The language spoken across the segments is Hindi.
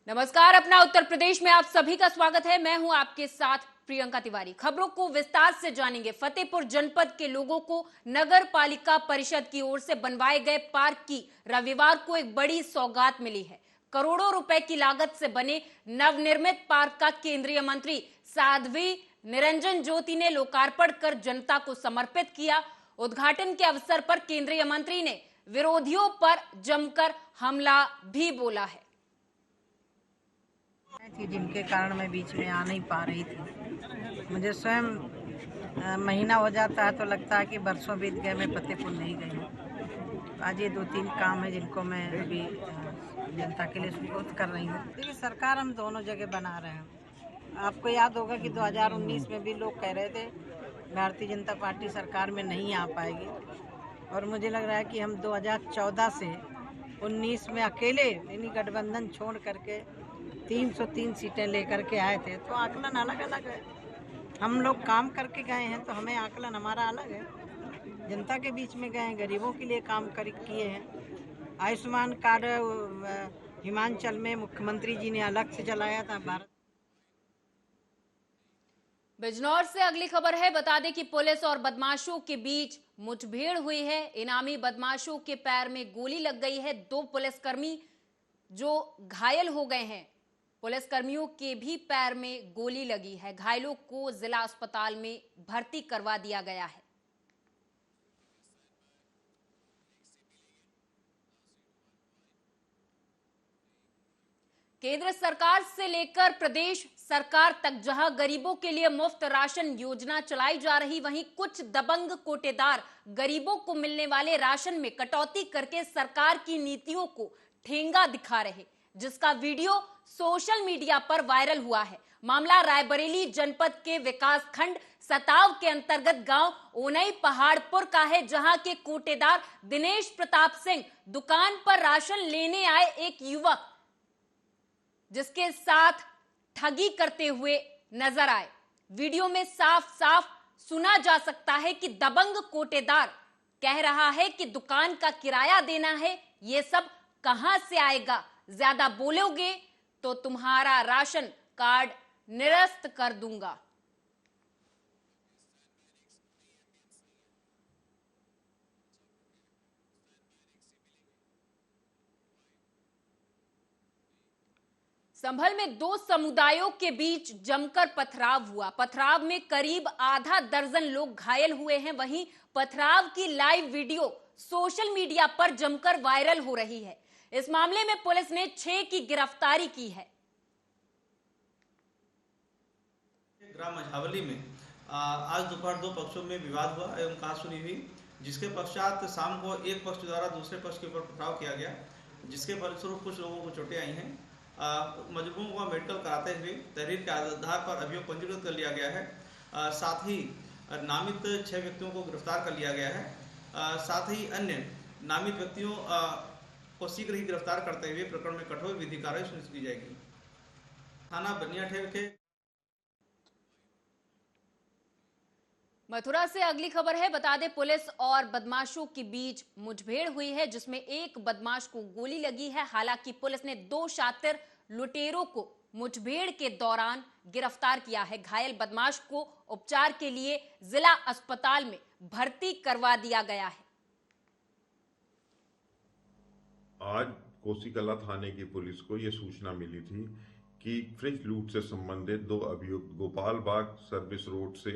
नमस्कार। अपना उत्तर प्रदेश में आप सभी का स्वागत है। मैं हूं आपके साथ प्रियंका तिवारी। खबरों को विस्तार से जानेंगे। फतेहपुर जनपद के लोगों को नगर पालिका परिषद की ओर से बनवाए गए पार्क की रविवार को एक बड़ी सौगात मिली है। करोड़ों रुपए की लागत से बने नवनिर्मित पार्क का केंद्रीय मंत्री साध्वी निरंजन ज्योति ने लोकार्पण कर जनता को समर्पित किया। उद्घाटन के अवसर पर केंद्रीय मंत्री ने विरोधियों पर जमकर हमला भी बोला है। थी जिनके कारण मैं बीच में आ नहीं पा रही थी। मुझे स्वयं महीना हो जाता है तो लगता है कि बरसों बीत गए, मैं फतेहपुर नहीं गई हूँ। आज ये 2-3 काम है जिनको मैं अभी जनता के लिए सुपुर्द कर रही हूँ। देखिए, सरकार हम दोनों जगह बना रहे हैं। आपको याद होगा कि 2019 में भी लोग कह रहे थे भारतीय जनता पार्टी सरकार में नहीं आ पाएगी, और मुझे लग रहा है कि हम 2014 से 19 में अकेले यानी गठबंधन छोड़ करके 303 सीटें लेकर के आए थे। तो आकलन अलग अलग है। हम लोग काम करके गए हैं तो हमें आकलन हमारा अलग है। जनता के बीच में गए हैं, गरीबों के लिए काम किए हैं। आयुष्मान कार्ड हिमाचल में मुख्यमंत्री जी ने अलग से चलाया था। भारत बिजनौर से अगली खबर है। बता दें कि पुलिस और बदमाशों के बीच मुठभेड़ हुई है। इनामी बदमाशों के पैर में गोली लग गई है। 2 पुलिसकर्मी जो घायल हो गए हैं। पुलिसकर्मियों के भी पैर में गोली लगी है। घायलों को जिला अस्पताल में भर्ती करवा दिया गया है। केंद्र सरकार से लेकर प्रदेश सरकार तक जहां गरीबों के लिए मुफ्त राशन योजना चलाई जा रही, वहीं कुछ दबंग कोटेदार गरीबों को मिलने वाले राशन में कटौती करके सरकार की नीतियों को ठेंगा दिखा रहे, जिसका वीडियो सोशल मीडिया पर वायरल हुआ है। मामला रायबरेली जनपद के विकास खंड सताव के अंतर्गत गांव ओनई पहाड़पुर का है, जहां के कोटेदार दिनेश प्रताप सिंह दुकान पर राशन लेने आए एक युवक जिसके साथ ठगी करते हुए नजर आए। वीडियो में साफ साफ सुना जा सकता है कि दबंग कोटेदार कह रहा है कि दुकान का किराया देना है, ये सब कहां से आएगा, ज्यादा बोलोगे तो तुम्हारा राशन कार्ड निरस्त कर दूंगा। संभल में 2 समुदायों के बीच जमकर पथराव हुआ। पथराव में करीब आधा दर्जन लोग घायल हुए हैं। वहीं पथराव की लाइव वीडियो सोशल मीडिया पर जमकर वायरल हो रही है। इस मामले में पुलिस ने 6 की गिरफ्तारी की है। ग्राम मझावली में आज दोपहर 2 पक्षों में विवाद हुआ एवं कहा सुनी हुई, जिसके पश्चात शाम को एक पक्ष द्वारा दूसरे पक्ष के ऊपर पथराव किया गया, जिसके फलस्वरूप कुछ लोगों को चोटें आई हैं। मजलूमों को मेडिकल कराते हुए तहरीर के आधार पर अभियोग पंजीकृत कर लिया गया है। साथ ही नामित 6 व्यक्तियों को गिरफ्तार कर लिया गया है। साथ ही अन्य नामित व्यक्तियों को शीघ्र ही गिरफ्तार करते हुए प्रकरण में कठोर विधिक कार्रवाई सुनिश्चित की जाएगी। थाना बनियाठेर के मथुरा से अगली खबर है। बता दें, पुलिस और बदमाशों के बीच मुठभेड़ हुई है, जिसमें एक बदमाश को गोली लगी है। हालांकि पुलिस ने 2 शातिर लुटेरों को मुठभेड़ के दौरान गिरफ्तार किया है। घायल बदमाश को उपचार के लिए जिला अस्पताल में भर्ती करवा दिया गया है। आज कोसीकला थाने की पुलिस को यह सूचना मिली थी कि फ्रिज लूट से संबंधित 2 अभियुक्त गोपाल बाग सर्विस रोड से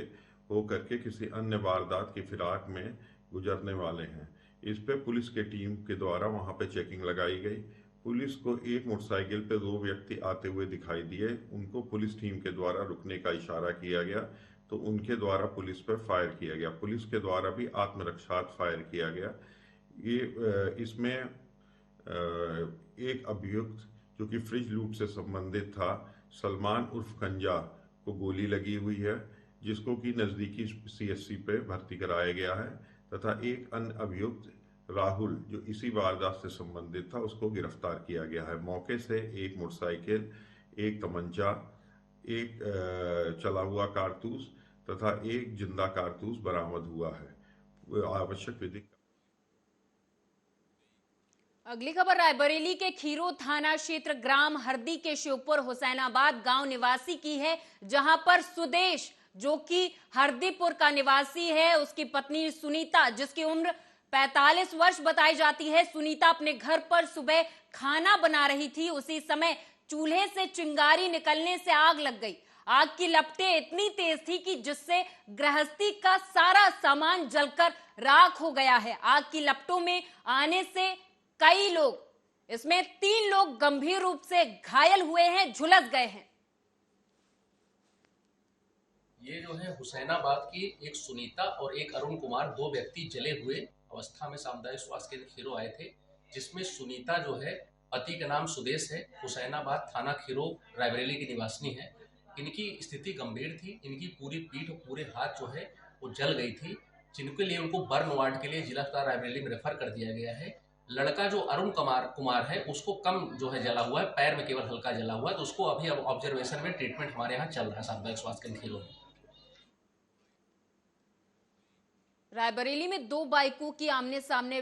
होकर के किसी अन्य वारदात की फिराक में गुजरने वाले हैं। इस पे पुलिस के टीम के द्वारा वहां पे चेकिंग लगाई गई। पुलिस को एक मोटरसाइकिल पे 2 व्यक्ति आते हुए दिखाई दिए। उनको पुलिस टीम के द्वारा रुकने का इशारा किया गया तो उनके द्वारा पुलिस पर फायर किया गया। पुलिस के द्वारा भी आत्मरक्षार्थ फायर किया गया। ये इसमें एक अभियुक्त जो कि फ्रिज लूट से संबंधित था, सलमान उर्फ कंजा, को गोली लगी हुई है, जिसको कि नजदीकी सीएचसी पे भर्ती कराया गया है, तथा एक अन्य अभियुक्त राहुल जो इसी वारदात से संबंधित था, उसको गिरफ्तार किया गया है। मौके से एक मोटरसाइकिल, एक तमंचा, एक चला हुआ कारतूस तथा एक जिंदा कारतूस बरामद हुआ है। आवश्यक विधि अगली खबर रायबरेली के खीरो थाना क्षेत्र ग्राम हरदी के शिवपुर हुसैनाबाद गांव निवासी की है, जहां पर सुदेश जो कि हरदीपुर का निवासी है, उसकी पत्नी सुनीता जिसकी उम्र 45 वर्ष बताई जाती है। सुनीता अपने घर पर सुबह खाना बना रही थी, उसी समय चूल्हे से चिंगारी निकलने से आग लग गई। आग की लपटें इतनी तेज थी कि जिससे गृहस्थी का सारा सामान जलकर राख हो गया है। आग की लपटों में आने से कई लोग, इसमें 3 लोग गंभीर रूप से घायल हुए हैं, झुलस गए हैं। ये जो है हुसैनाबाद की एक सुनीता और एक अरुण कुमार, 2 व्यक्ति जले हुए अवस्था में सामुदायिक स्वास्थ्य केंद्र खीरो आए थे, जिसमें सुनीता जो है पति का नाम सुदेश है, हुसैनाबाद थाना खीरो रायबरेली की निवासिनी है। इनकी स्थिति गंभीर थी, इनकी पूरी पीठ और पूरे हाथ जो है वो जल गई थी, जिनके लिए उनको बर्न वार्ड के लिए जिला अस्पताल रायबरेली में रेफर कर दिया गया है। लड़का जो अरुण कुमार है उसको कम जो है जला हुआ है, पैर में केवल हल्का जला हुआ है, तो उसको अभी अब ऑब्जर्वेशन में ट्रीटमेंट हमारे यहाँ चल रहा है सामुदायिक स्वास्थ्य केंद्र खीरो में। रायबरेली में 2 बाइकों की आमने सामने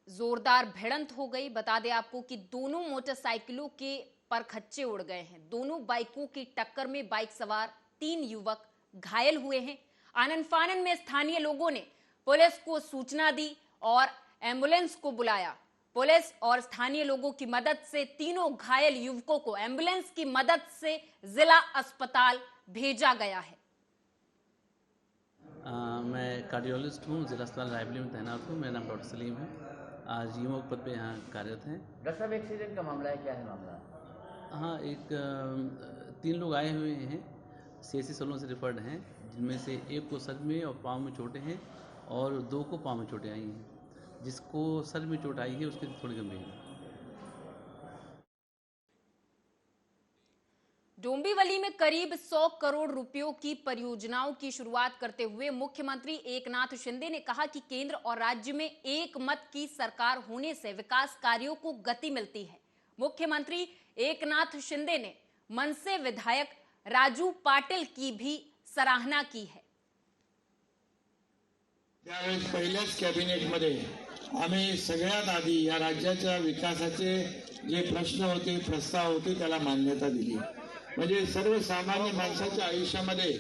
जोरदार भिड़ंत हो गई। बता दें आपको कि दोनों मोटरसाइकिलों के पर खच्चे उड़ गए हैं। दोनों बाइकों की टक्कर में बाइक सवार 3 युवक घायल हुए हैं। आनन फानन में स्थानीय लोगों ने पुलिस को सूचना दी और एम्बुलेंस को बुलाया। पुलिस और स्थानीय लोगों की मदद से तीनों घायल युवकों को एम्बुलेंस की मदद से जिला अस्पताल भेजा गया है। मैं कार्डियोलॉजिस्ट हूँ, जिला अस्पताल रायबरेली में तैनात हूँ। मेरा नाम डॉक्टर सलीम है। आज यूमोक पद पे यहाँ कार्यरत हैं। डॉक्टर साहब, एक्सीडेंट का मामला है, क्या है मामला? हाँ, 3 लोग आए हुए हैं, CHC सलों से रिफर्ड हैं, जिनमें से एक को सर में और पाँव में चोटें हैं और 2 को पाँव में चोटें आई हैं। जिसको सर में चोट आई है उसकी थोड़ी गंभीर है। डोंबिवली में करीब 100 करोड़ रुपयों की परियोजनाओं की शुरुआत करते हुए मुख्यमंत्री एकनाथ शिंदे ने कहा कि केंद्र और राज्य में एक मत की सरकार होने से विकास कार्यों को गति मिलती है। मुख्यमंत्री एकनाथ शिंदे ने मनसे विधायक राजू पाटिल की भी सराहना की है। त्यावेळेस पहिल्याच कॅबिनेटमध्ये आम्ही सगळ्यात आधी या राज्याच्या विकासाचे जे प्रश्न होते, प्रस्ताव होते, त्याला मान्यता दिली। म्हणजे सर्वसामान्य माणसाच्या आयुष्यामध्ये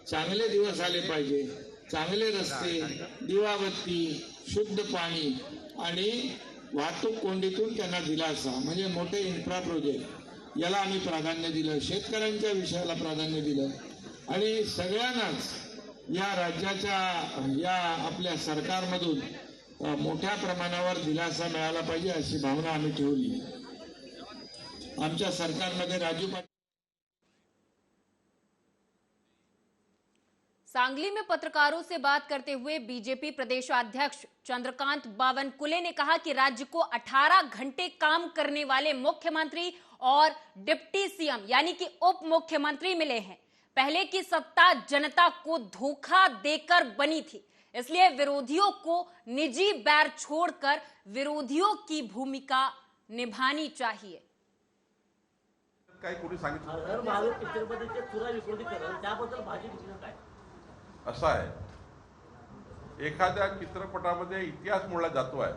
चांगले दिवस आले पाहिजे, चांगले रस्ते, दिवाबत्ती, शुद्ध पाणी आणि वाहतूक कोंडीतून त्यांना दिलासा, म्हणजे मोठे इन्फ्रा प्रोजेक्ट याला आम्ही प्राधान्य दिलं, शेतकऱ्यांच्या विषयाला प्राधान्य दिलं आणि सगळ्यांनाच या राज्याच्या या आपल्या सरकारमधून मोठ्या प्रमाणावर दिलासा मिळाला पाहिजे अशी भावना आम्ही ठेवली। आमच्या सरकारमध्ये राजू पाटील। सांगली में पत्रकारों से बात करते हुए बीजेपी प्रदेशाध्यक्ष चंद्रकांत बावनकुले ने कहा कि राज्य को 18 घंटे काम करने वाले मुख्यमंत्री और डिप्टी सीएम यानी कि उप मुख्यमंत्री मिले हैं। पहले की सत्ता जनता को धोखा देकर बनी थी, इसलिए विरोधियों को निजी बैर छोड़कर विरोधियों की भूमिका निभानी चाहिए। काय कोणी सांगितलं असं आहे, एखाद्या चित्रपटामध्ये इतिहास मोडला जातो आहे।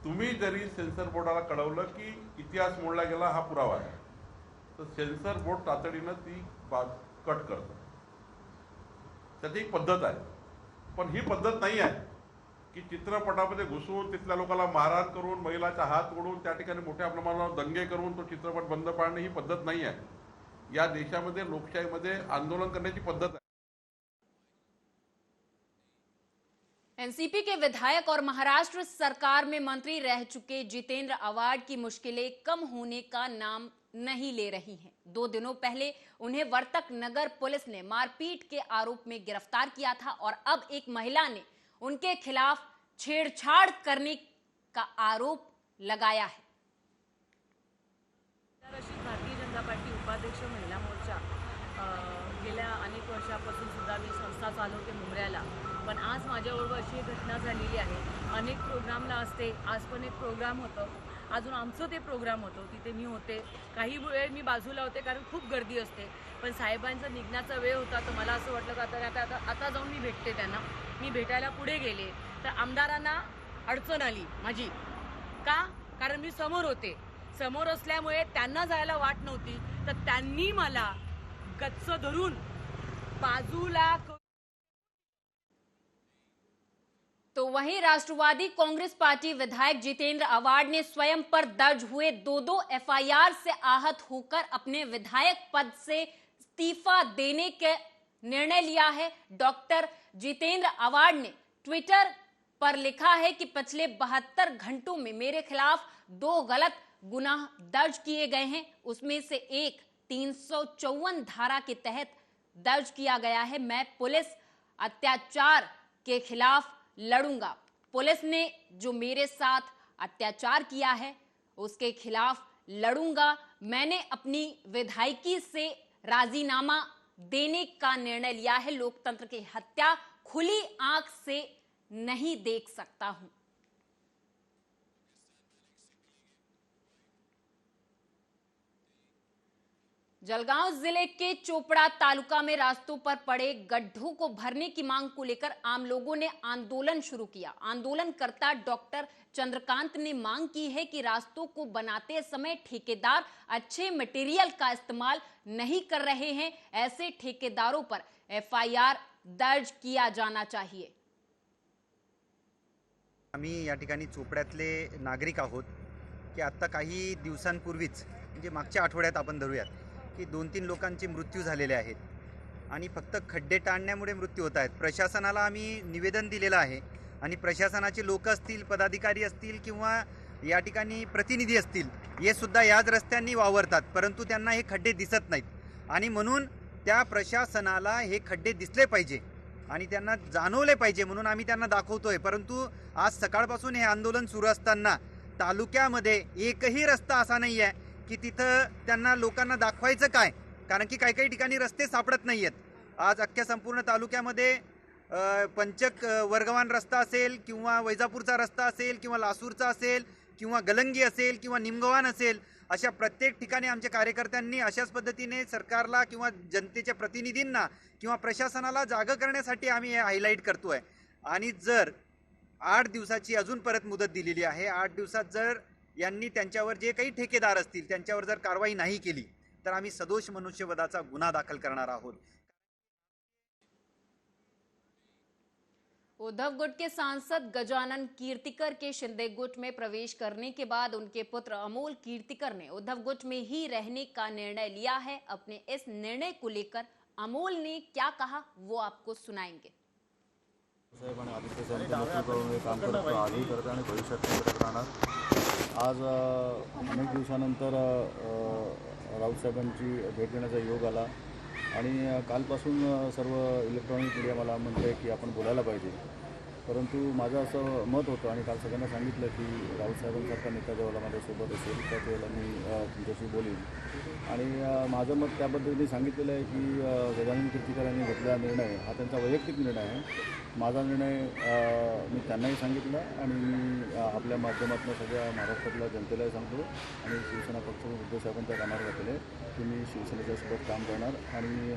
तुम्ही जरी सेन्सर बोर्डाला कळवलं की इतिहास मोडला गेला हा पुरावा आहे, तर सेन्सर बोर्ड तातडीनं ती कट करतं। त्याची एक पद्धत आहे, पण ही पद्धत नाही आहे की चित्रपटामध्ये घुसून तिथल्या लोकांना मारहाण करून, महिलाचा हात ओढून, त्या ठिकाणी मोठ्या प्रमाणावर दंगे करून तो चित्रपट बंद पाडणे ही पद्धत नाही आहे। या देशामध्ये लोकशाहीमध्ये आंदोलन करण्याची पद्धत आहे। एनसीपी के विधायक और महाराष्ट्र सरकार में मंत्री रह चुके जितेंद्र आव्हाड की मुश्किलें कम होने का नाम नहीं ले रही हैं। 2 दिनों पहले उन्हें वर्तक नगर पुलिस ने मारपीट के आरोप में गिरफ्तार किया था और अब एक महिला ने उनके खिलाफ छेड़छाड़ करने का आरोप लगाया है। भारतीय जनता पार्टी उपाध्यक्ष महिला मोर्चा गेल्या अनेक वर्षापासून सुद्धा मी संस्था चालवते मुंबऱ्याला, पण आज माझ्याबरोबर अशी एक घटना झालेली आहे। अनेक प्रोग्रामला असते, आज पण एक प्रोग्राम होतं, अजून आमचं ते प्रोग्राम होतं, तिथे मी होते। काही वेळ मी बाजूला होते कारण खूप गर्दी असते, पण साहेबांचा निघण्याचा वेळ होता, तर मला असं वाटलं का आता जाऊन मी भेटते त्यांना। मी भेटायला पुढे गेले तर आमदारांना अडचण आली माझी, का कारण मी समोर होते. समोर असल्यामुळे त्यांना जायला वाट नव्हती, तर त्यांनी मला गच्च धरून बाजूला. तो वहीं राष्ट्रवादी कांग्रेस पार्टी विधायक जितेंद्र आवाड ने स्वयं पर दर्ज हुए 2 एफआईआर से आहत होकर अपने विधायक पद से इस्तीफा देने के निर्णय लिया है। डॉक्टर जितेंद्र आवाड ने ट्विटर पर लिखा है कि पिछले 72 घंटों में मेरे खिलाफ 2 गलत गुनाह दर्ज किए गए हैं, उसमें से एक 354 धारा के तहत दर्ज किया गया है। मैं पुलिस अत्याचार के खिलाफ लड़ूंगा। पुलिस ने जो मेरे साथ अत्याचार किया है उसके खिलाफ लड़ूंगा। मैंने अपनी विधायकी से राजीनामा देने का निर्णय लिया है। लोकतंत्र की हत्या खुली आंख से नहीं देख सकता हूं। जलगांव जिले के चोपड़ा तालुका में रास्तों पर पड़े गड्ढों को भरने की मांग को लेकर आम लोगों ने आंदोलन शुरू किया। आंदोलनकर्ता डॉक्टर चंद्रकांत ने मांग की है कि रास्तों को बनाते समय ठेकेदार अच्छे मटेरियल का इस्तेमाल नहीं कर रहे हैं। ऐसे ठेकेदारों पर एफआईआर दर्ज किया जाना चाहिए। आम्ही या ठिकाणी चोपड्यातले नागरिक आहोत की आता काही दिवसांपूर्वीच म्हणजे मागच्या आठवड्यात आपण धरूयात की 2-3 लोकांचे मृत्यू झालेले आहेत आणि फक्त खड्डे टाळण्यामुळे मृत्यू होत आहेत। प्रशासनाला आम्ही निवेदन दिलेलं आहे आणि प्रशासनाचे लोक असतील, पदाधिकारी असतील किंवा या ठिकाणी प्रतिनिधी असतील, हे सुद्धा याच रस्त्यांनी वावरतात, परंतु त्यांना हे खड्डे दिसत नाहीत आणि म्हणून त्या प्रशासनाला हे खड्डे दिसले पाहिजे आणि त्यांना जाणवले पाहिजे म्हणून आम्ही त्यांना दाखवतोय। परंतु आज सकाळपासून हे आंदोलन सुरू असताना तालुक्यामध्ये एकही रस्ता असा नाही आहे की तिथं त्यांना लोकांना दाखवायचं काय, कारण की काही ठिकाणी रस्ते सापडत नाही आहेत। आज अख्ख्या संपूर्ण तालुक्यामध्ये पंचक वर्गवान रस्ता असेल किंवा वैजापूरचा रस्ता असेल किंवा लासूरचा असेल किंवा गलंगी असेल किंवा निमगव्हाण असेल, अशा प्रत्येक ठिकाणी आमच्या कार्यकर्त्यांनी अशाच पद्धतीने सरकारला किंवा जनतेच्या प्रतिनिधींना किंवा प्रशासनाला जागं करण्यासाठी आम्ही हे हायलाईट करतोय। आणि जर 8 दिवसाची अजून परत मुदत दिलेली आहे, 8 दिवसात जर यांनी त्यांच्यावर जे काही ठेकेदार असतील त्यांच्यावर जर कारवाई नाही केली तर आम्ही सदोष मनुष्यवधाचा गुन्हा दाखल करणार आहोत। उद्धव गुट के सांसद गजानन कीर्तिकर के शिंदे गुट में प्रवेश करने के बाद उनके पुत्र अमोल कीर्तिकर ने उद्धव गुट में ही रहने का निर्णय लिया है। अपने इस निर्णय को लेकर अमोल ने क्या कहा वो आपको सुनाएंगे। आदित्य साहेबांच्या नेतृत्वामध्ये काम करतो, आजही करत आणि भविष्यात करत राहणार। आज अनेक दिवसानंतर राऊत साहेबांची भेट देण्याचा योग आला आणि कालपासून सर्व इलेक्ट्रॉनिक मीडिया मला म्हणते की आपण बोलायला पाहिजे, परंतु माझं असं मत होतं आणि काल सगळ्यांना सांगितलं की राऊत साहेबांसारखा नेता जेव्हा माझ्यासोबत असेल त्या वेळेला मी तुमच्याशी बोलीन। आणि माझं मत त्या पद्धतीने सांगितलेलं आहे की गजानन कीर्तिकर यांनी घेतलेला निर्णय हा त्यांचा वैयक्तिक निर्णय आहे। माझा निर्णय मी त्यांनाही सांगितला आणि मी आपल्या माध्यमातून सगळ्या महाराष्ट्रातल्या जनतेलाही सांगतो आणि शिवसेना पक्ष उद्धव साहेबांच्या कामावर घातले की मी शिवसेनेच्या सोबत काम करणार आणि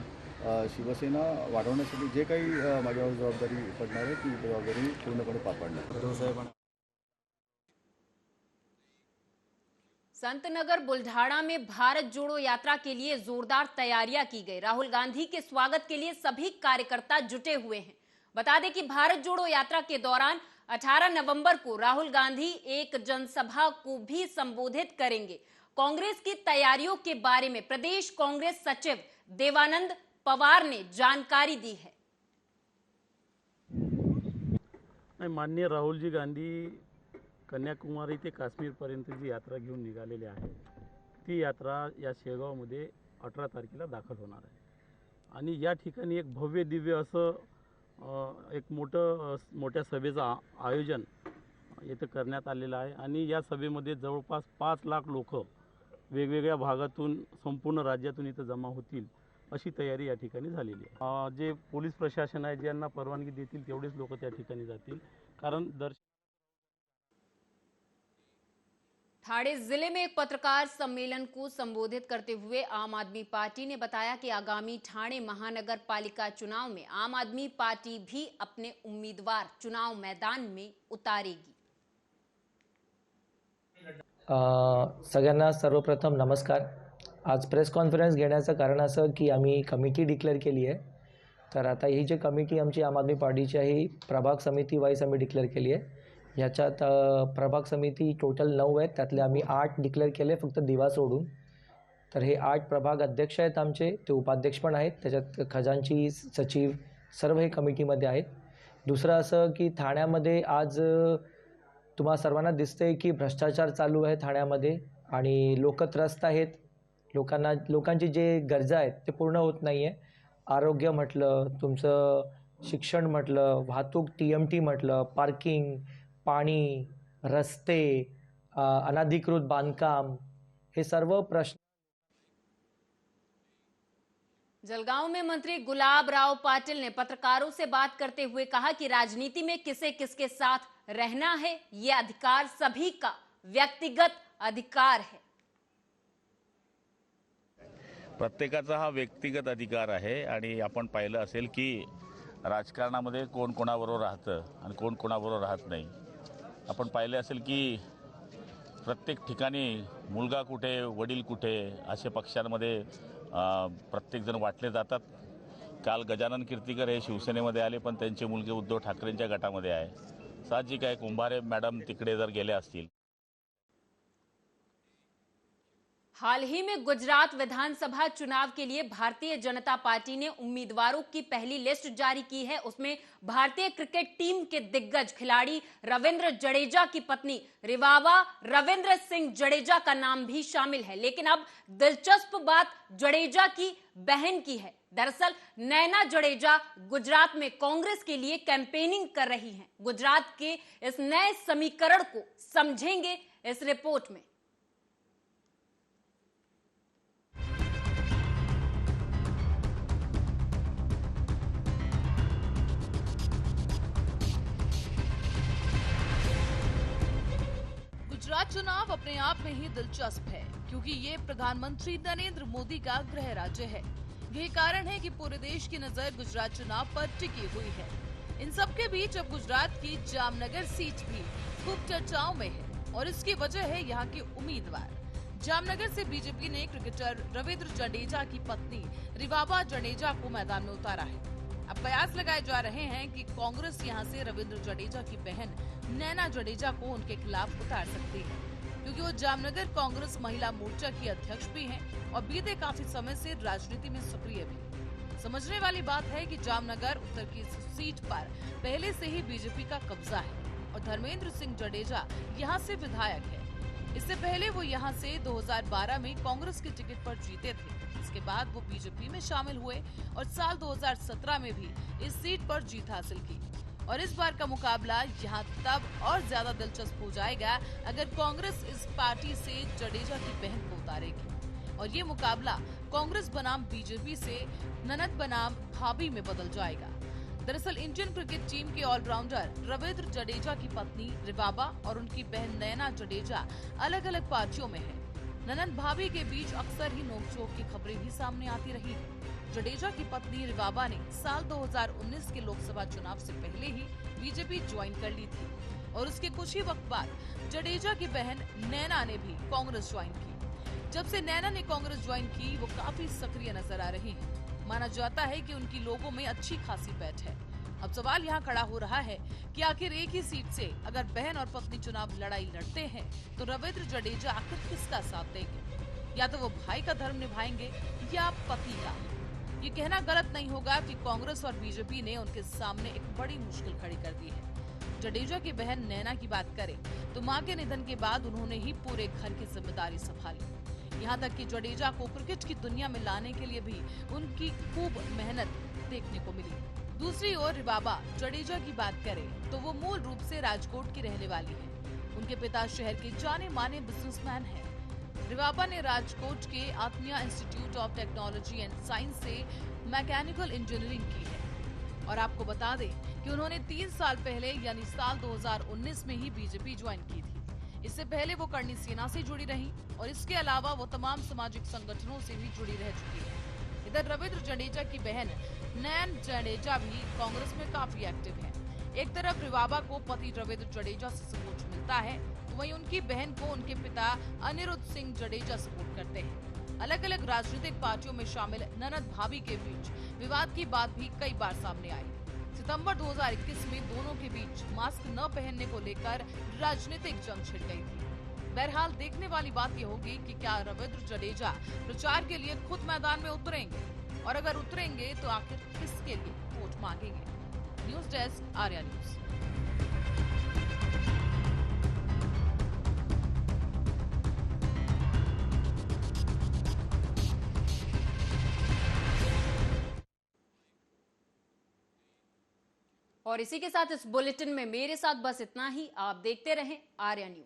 शिवसेना वाढवण्यासाठी जे काही माझ्यावर जबाबदारी पडणार आहे ती जबाबदारी पूर्णपणे पार पाडणार। उद्धव साहेबांना संतनगर बुल्ढाना में भारत जोड़ो यात्रा के लिए जोरदार तैयारियां की गई। राहुल गांधी के स्वागत के लिए सभी कार्यकर्ता जुटे हुए हैं। बता दें कि भारत जोड़ो यात्रा के दौरान 18 नवंबर को राहुल गांधी एक जनसभा को भी संबोधित करेंगे। कांग्रेस की तैयारियों के बारे में प्रदेश कांग्रेस सचिव देवानंद पवार ने जानकारी दी है। माननीय राहुलजी गांधी कन्याकुमारी ते काश्मीरपर्यंत जी यात्रा घेऊन निघालेली आहे ती यात्रा या शेगावमध्ये 18 तारखेला दाखल होणार आहे आणि या ठिकाणी एक भव्य दिव्य असं एक मोठ्या सभेचं आयोजन इथं करण्यात आलेलं आहे आणि या सभेमध्ये जवळपास 5 लाख लोक वेगवेगळ्या भागातून संपूर्ण राज्यातून इथं जमा होतील अशी तयारी या ठिकाणी झालेली आहे। जे पोलीस प्रशासन आहे ज्यांना परवानगी देतील तेवढेच लोक त्या ठिकाणी जातील, कारण ठाणे जिले में एक पत्रकार सम्मेलन को संबोधित करते हुए आम आदमी पार्टी ने बताया कि आगामी ठाणे महानगर पालिका चुनाव में आम आदमी पार्टी भी अपने उम्मीदवार चुनाव मैदान में उतारेगी। सगळ्यांना सर्वप्रथम नमस्कार. आज प्रेस कॉन्फरन्स घेण्याचं कारण असं की आम्ही कमिटी डिक्लेअर केली आहे. तर आता ही जी कमिटी आमची आम आदमी पार्टीची आहे ही प्रभाग समिती वाईज आम्ही डिक्लेअर केली आहे. ह्याच्यात प्रभाग समिती टोटल 9 आहेत, त्यातले आम्ही 8 डिक्लेअर केले फक्त दिवा सोडून. तर हे 8 प्रभाग अध्यक्ष आहेत आमचे, ते उपाध्यक्ष पण आहेत, त्याच्यात खजांची सचिव सर्व हे कमिटीमध्ये आहेत. दुसरं असं की ठाण्यामध्ये आज तुम्हाला सर्वांना दिसतंय की भ्रष्टाचार चालू आहे ठाण्यामध्ये आणि लोक त्रस्त आहेत. लोकांची जे गरजा आहेत ते पूर्ण होत नाही आहे. आरोग्य म्हटलं, तुमचं शिक्षण म्हटलं, वाहतूक TMT म्हटलं, पार्किंग, पाणी, रस्ते, अनधिकृत बांधकाम, हे सर्व प्रश्न. जलगांव में मंत्री गुलाब राव पाटिल ने पत्रकारों से बात करते हुए कहा कि राजनीति में किसे किसके साथ रहना है, ये अधिकार सभी का व्यक्तिगत अधिकार है. प्रत्येकाचा हा व्यक्तिगत अधिकार आहे आणि आपण पाहिलं असेल की राजकारणामध्ये कोण कोणाबरोबर राहतं आणि कोण कोणाबरोबर राहत नाही. आपण पाहिले असेल की प्रत्येक ठिकाणी मुलगा कुठे वडील कुठे असे पक्षांमध्ये प्रत्येकजण वाटले जातात. काल गजानन कीर्तीकर हे शिवसेनेमध्ये आले पण त्यांचे मुलगे उद्धव ठाकरेंच्या गटामध्ये आहे. साहजिक आहे कुंभारे मॅडम तिकडे जर गेले असतील. हाल ही में गुजरात विधानसभा चुनाव के लिए भारतीय जनता पार्टी ने उम्मीदवारों की पहली लिस्ट जारी की है. उसमें भारतीय क्रिकेट टीम के दिग्गज खिलाड़ी रविंद्र जडेजा की पत्नी रिवाबा रविंद्र सिंह जडेजा का नाम भी शामिल है. लेकिन अब दिलचस्प बात जडेजा की बहन की है. दरअसल नैना जडेजा गुजरात में कांग्रेस के लिए कैंपेनिंग कर रही हैं. गुजरात के इस नए समीकरण को समझेंगे इस रिपोर्ट में. गुजरात चुनाव अपने आप में ही दिलचस्प है क्योंकि ये प्रधानमंत्री नरेंद्र मोदी का गृह राज्य है. यही कारण है कि पूरे देश की नजर गुजरात चुनाव पर टिकी हुई है. इन सब के बीच अब गुजरात की जामनगर सीट भी खूब चर्चाओं में है और इसकी वजह है यहाँ के उम्मीदवार. जामनगर से बीजेपी ने क्रिकेटर रविंद्र जडेजा की पत्नी रिवाबा जडेजा को मैदान में उतारा है. अब कयास लगाए जा रहे हैं कि कांग्रेस यहां से रविंद्र जडेजा की बहन नैना जडेजा को उनके खिलाफ उतार सकती है क्योंकि वो जामनगर कांग्रेस महिला मोर्चा की अध्यक्ष भी हैं और बीते काफी समय से राजनीति में सक्रिय भी. समझने वाली बात है कि जामनगर उत्तर की सीट पर पहले से ही बीजेपी का कब्जा है और धर्मेंद्र सिंह जडेजा यहाँ से विधायक है. इससे पहले वो यहाँ से 2012 में कांग्रेस की टिकट पर जीते थे. इसके बाद वो बीजेपी में शामिल हुए और साल 2017 में भी इस सीट पर जीत हासिल की. और इस बार का मुकाबला यहाँ तब और ज्यादा दिलचस्प हो जाएगा अगर कांग्रेस इस पार्टी से जडेजा की बहन को उतारेगी और ये मुकाबला कांग्रेस बनाम बीजेपी से ननद बनाम भाभी में बदल जाएगा. दरअसल इंडियन क्रिकेट टीम के ऑलराउंडर रविंद्र जडेजा की पत्नी रिवाबा और उनकी बहन नैना जडेजा अलग अलग पार्टियों में है. ननद भाभी के बीच अक्सर ही नोकझोंक की खबरें भी सामने आती रही. जडेजा की पत्नी रिवाबा ने साल 2019 के लोकसभा चुनाव से पहले ही बीजेपी ज्वाइन कर ली थी और उसके कुछ ही वक्त बाद जडेजा की बहन नैना ने भी कांग्रेस ज्वाइन की. जब से नैना ने कांग्रेस ज्वाइन की वो काफी सक्रिय नजर आ रही हैं. माना जाता है कि उनकी लोगों में अच्छी खासी बैठ है. अब सवाल यहाँ खड़ा हो रहा है कि आखिर एक ही सीट से अगर बहन और पत्नी चुनाव लड़ाई लड़ते हैं तो रविंद्र जडेजा आखिर किसका साथ देंगे. या तो वो भाई का धर्म निभाएंगे या पति का. ये कहना गलत नहीं होगा कि कांग्रेस और बीजेपी ने उनके सामने एक बड़ी मुश्किल खड़ी कर दी है. जडेजा की बहन नैना की बात करें तो मां के निधन के बाद उन्होंने ही पूरे घर की जिम्मेदारी संभाली. यहाँ तक कि जडेजा को क्रिकेट की दुनिया में लाने के लिए भी उनकी खूब मेहनत देखने को मिली. दूसरी ओर रिवाबा जडेजा की बात करें तो वो मूल रूप से राजकोट की रहने वाली है. उनके पिता शहर के जाने माने बिजनेसमैन हैं. रिवाबा ने राजकोट के Atmiya institute of technology and science से मैकेनिकल इंजीनियरिंग की है. और आपको बता दें कि उन्होंने 3 साल पहले यानी साल 2019 में ही बीजेपी ज्वाइन की थी. इससे पहले वो करनी सेना से जुड़ी रही और इसके अलावा वो तमाम सामाजिक संगठनों से भी जुड़ी रह चुकी है. इधर रविंद्र जडेजा की बहन नैन जडेजा भी कांग्रेस में काफी एक्टिव है. एक तरफ रिवाबा को पति रविंद्र जडेजा से सपोर्ट मिलता है तो वहीं उनकी बहन को उनके पिता अनिरुद्ध सिंह जडेजा सपोर्ट करते हैं। अलग अलग राजनीतिक पार्टियों में शामिल ननद भाभी के बीच विवाद की बात भी कई बार सामने आई। सितंबर 2021 में दोनों के बीच मास्क न पहनने को लेकर राजनीतिक जंग छिड़ गई थी। बहरहाल देखने वाली बात यह होगी कि क्या रविंद्र जडेजा प्रचार के लिए खुद मैदान में उतरेंगे, और अगर उतरेंगे तो आखिर किसके लिए वोट मांगेंगे। News desk, Arya news. और इसी के साथ इस बुलेटिन में मेरे साथ बस इतना ही। आप देखते रहें आर्या न्यूज।